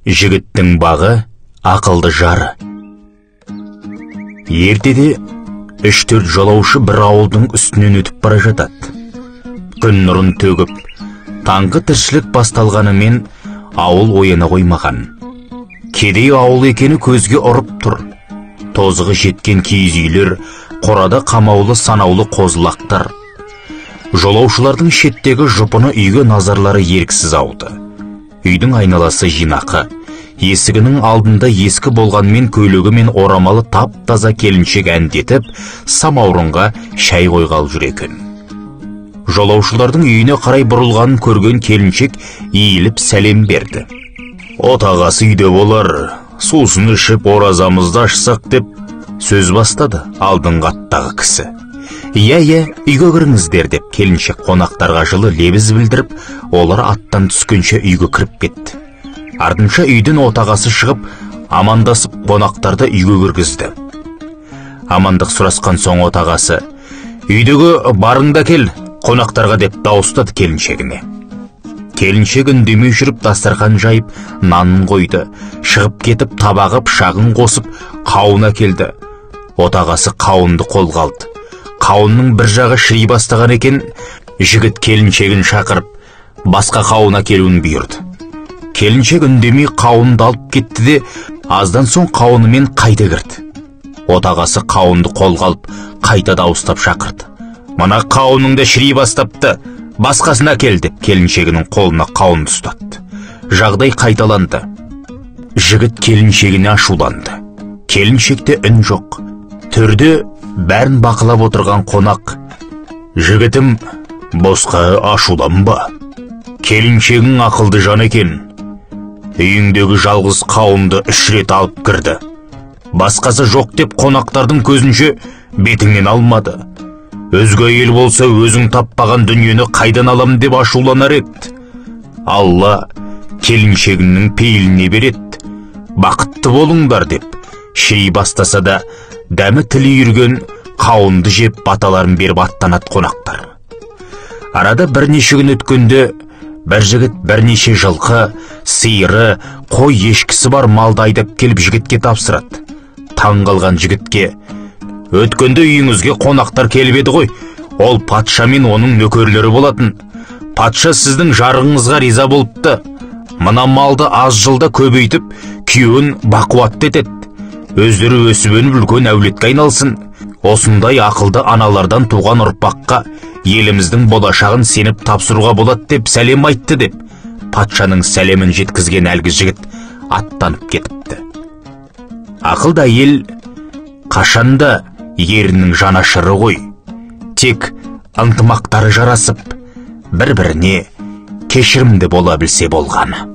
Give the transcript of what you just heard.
Жігіттің бағы ақылды жары. Ертеде 3-4 жолаушы бір ауылдың үстінен өтіп бара жатады. Күн нұрын төгіп, таңғы тіршілік басталғанымен ауыл ояна қоймаған. Кедей ауыл екені көзге ұрып тұр. Тозығы жеткен киіз үйлер, қорада қамаулы санаулы қозылақтар. Жолаушылардың шеттегі жұпыны үйге назарлары еріксіз ауды. Үйдің айналасы жинақы. Есігінің алдында ескі болғанмен көйлегі мен орамалы тап-таза келіншек әндетіп, самаурынға шай қойғалы жүр екен. Жолаушылардың үйіне қарай бұрылғанын көрген келіншек иіліп сәлем берді. Отағасы үйде болар, сусын ішіп оразамызды ашсақ деп сөз бастады алдыңғы аттағы кісі. Иә, үйге кіріңіздер деп келіншек қонақтарға жылы лебіз білдіріп, олар аттан түскенше үйге кіріп кетті. Ардынша үйден отағасы шығып, амандасып қонақтарды үйге кіргізді. Амандық сұрасқан соң отағасы, үйдегі барыңда кел, қонақтарға деп дауыстады келіншегіне. Келіншек үндемей жүріп дастархан жайып, нанын қойды, шығып кетіп табағы пышағын қосып, қауын әкелді. Отағасы қауынды қолға алды. Қауынның бір жағы шіри бастаған екен, жігіт келіншегін шақырып, басқа қауын әкелуін бұйырды. Келіншек үндемей қауынды алып кетті де, аздан соң қауынымен қайта кірді. Отағасы қауынды қолға алып, қайта дауыстап шақырды. Мына қауыныңды шіри бастапты, басқасын әкел деп келіншегінің қолына қауынды ұстатты. Жағдай қайталанды. Жігіт келіншегіне ашуланды. Келіншекте үн жоқ. Төрде бәрін бақылап отырған қонақ, жігітім, босқа ашуланба. Келіншегің ақылды жан екен. Үйіңдегі жалғыз қауынды 3 рет алып кірді. Басқасы жоқ деп қонақтардың көзінше бетіңнен алмады. Өзге ел болса өзің таппаған дүниені қайдан алам деп ашуланар еді. Алла келіншегіңнің пейіліне береді. Бақытты болыңдар деп шіри бастаса да, дәмі тілі үйірген қауынды жеп баталарын беріп аттанат қонақтар. Арада бірнеше күн өткенде бір жігіт бірнеше жылқы, сиыры, қой ешкісі бар малды айдап келіп жігітке тапсырады. Таң қалған жігітке, өткенде үйіңізге қонақтар келіп еді ғой, ол патша мен оның нөкерлері болатын. Патша сіздің жарығыңызға риза болыпты. Мына малды аз жылда көбейтіп, күйеуін бақуатты етеді. Өздері өсіп-өніп үлкен әулетке айналсын. Осындай ақылды аналардан туған ұрпаққа еліміздің болашағын сеніп тапсыруға болады деп сәлем айтты деп, патшаның сәлемін жеткізген әлгі жігіт аттанып кетіпті. Ақылды әйел қашанда ерінің жанашыры ғой. Тек ынтымақтары жарасып, бір-біріне кешірімді бола білсе болғаны.